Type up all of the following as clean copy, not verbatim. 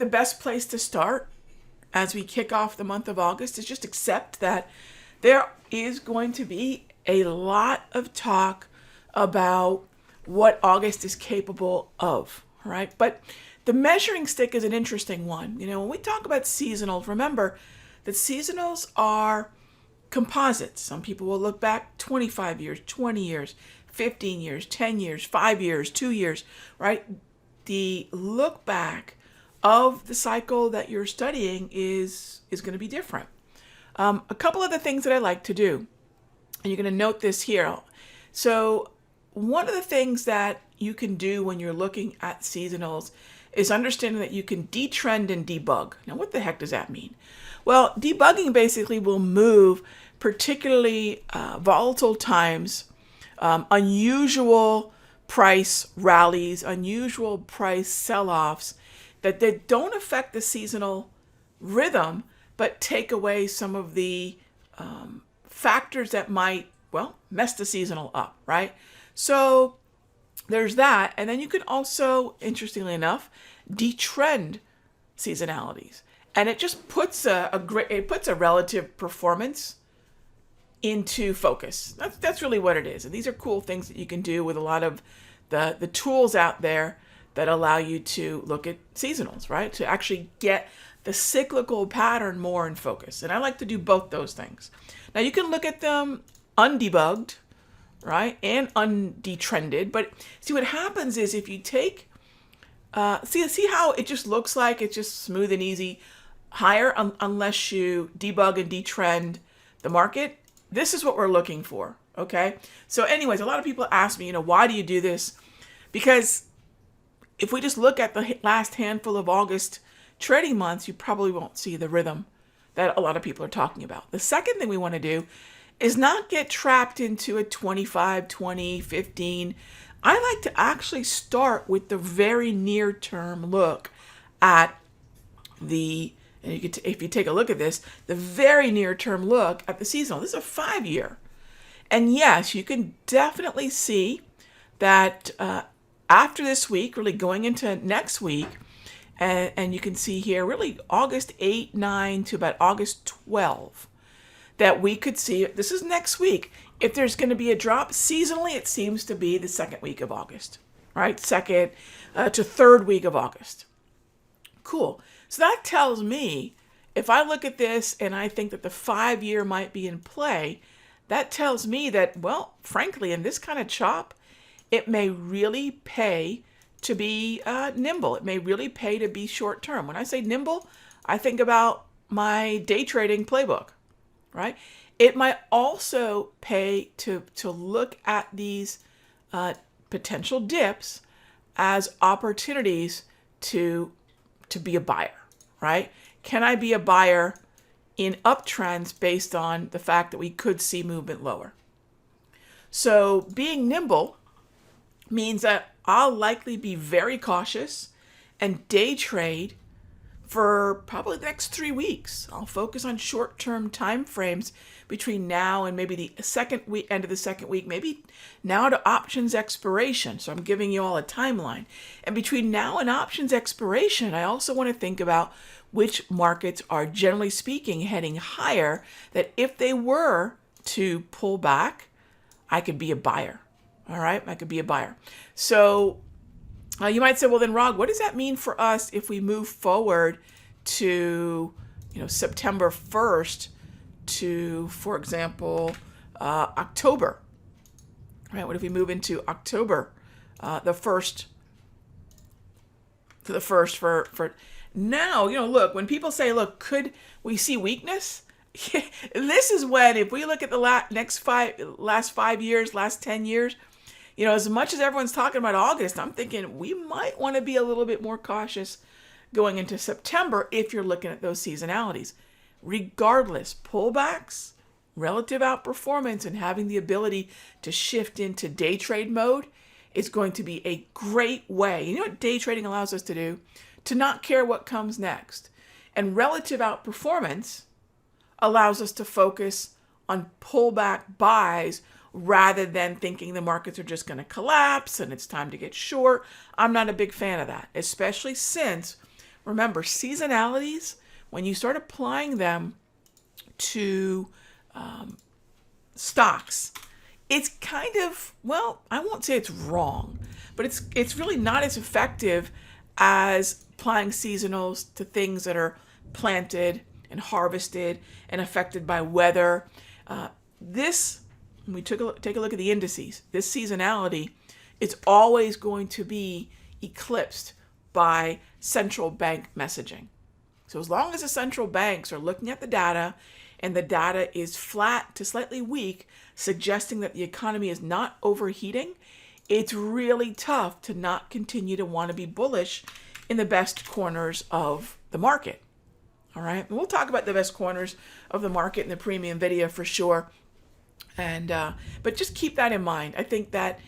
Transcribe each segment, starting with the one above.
the best place to start as we kick off the month of August is just accept that there is going to be a lot of talk about what August is capable of, right? But the measuring stick is an interesting one. When we talk about seasonals, remember that seasonals are composites. Some people will look back 25 years, 20 years, 15 years, 10 years, 5 years, 2 years, right? The look back of the cycle that you're studying is going to be different. A couple of the things that I like to do, and you're going to note this here. So one of the things that you can do when you're looking at seasonals is understanding that you can detrend and debug. Now, what the heck does that mean? Well, debugging basically will move particularly volatile times, unusual price rallies, unusual price sell-offs that they don't affect the seasonal rhythm, but take away some of the factors that might, mess the seasonal up, right? So there's that. And then you can also, interestingly enough, detrend seasonalities. And it just puts it puts a relative performance into focus. That's really what it is. And these are cool things that you can do with a lot of the tools out there that allow you to look at seasonals, right? To actually get the cyclical pattern more in focus. And I like to do both those things. Now you can look at them undebugged, right? And undetrended. But see what happens is if you take, see how it just looks like it's just smooth and easy, higher unless you debug and detrend the market. This is what we're looking for, okay? So anyways, a lot of people ask me, why do you do this? Because if we just look at the last handful of August trading months, you probably won't see the rhythm that a lot of people are talking about. The second thing we want to do is not get trapped into a 25, 20, 15. I like to actually start with the very near term look at and if you take a look at this, the very near term look at the seasonal. This is a 5-year. And yes, you can definitely see that after this week, really going into next week, and you can see here really August 8, 9 to about August 12, that we could see, this is next week, if there's going to be a drop seasonally, it seems to be the second week of August, right? Second to third week of August. Cool. So that tells me, if I look at this and I think that the 5-year might be in play, that tells me that, frankly, in this kind of chop, it may really pay to be nimble. It may really pay to be short term. When I say nimble, I think about my day trading playbook, right? It might also pay to look at these potential dips as opportunities to be a buyer, right? Can I be a buyer in uptrends based on the fact that we could see movement lower? So being nimble means that I'll likely be very cautious and day trade for probably the next 3 weeks. I'll focus on short-term time frames between now and maybe the second week, end of the second week, maybe now to options expiration. So I'm giving you all a timeline. And between now and options expiration, I also want to think about which markets are, generally speaking, heading higher, that if they were to pull back, I could be a buyer. All right, I could be a buyer. So you might say, well, then, Rog, what does that mean for us if we move forward to, September 1st to, for example, October? Right? What if we move into October, the first for now? Look, when people say, look, could we see weakness? This is when, if we look at the last 5 years, last 10 years, as much as everyone's talking about August, I'm thinking we might want to be a little bit more cautious going into September if you're looking at those seasonalities. Regardless, pullbacks, relative outperformance, and having the ability to shift into day trade mode is going to be a great way. You know what day trading allows us to do? To not care what comes next. And relative outperformance allows us to focus on pullback buys rather than thinking the markets are just going to collapse and it's time to get short. I'm not a big fan of that, especially since remember, seasonalities, when you start applying them to stocks, it's kind of, well, I won't say it's wrong, but it's really not as effective as applying seasonals to things that are planted and harvested and affected by weather. When we take a look at the indices, this seasonality is always going to be eclipsed by central bank messaging. So as long as the central banks are looking at the data and the data is flat to slightly weak, suggesting that the economy is not overheating, it's really tough to not continue to want to be bullish in the best corners of the market. All right, and we'll talk about the best corners of the market in the premium video for sure. And but just keep that in mind. I think that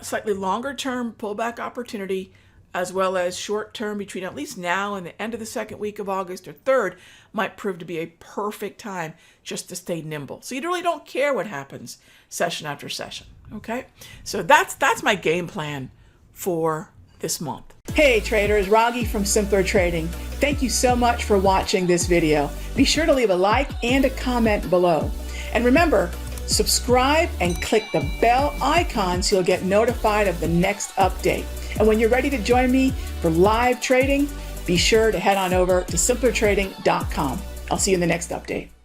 slightly longer term pullback opportunity, as well as short term between at least now and the end of the second week of August or third, might prove to be a perfect time just to stay nimble. So you really don't care what happens session after session. Okay, so that's my game plan for this month. Hey traders, Raghee from Simpler Trading. Thank you so much for watching this video. Be sure to leave a like and a comment below. And remember, subscribe and click the bell icon so you'll get notified of the next update. And when you're ready to join me for live trading, be sure to head on over to simplertrading.com. I'll see you in the next update.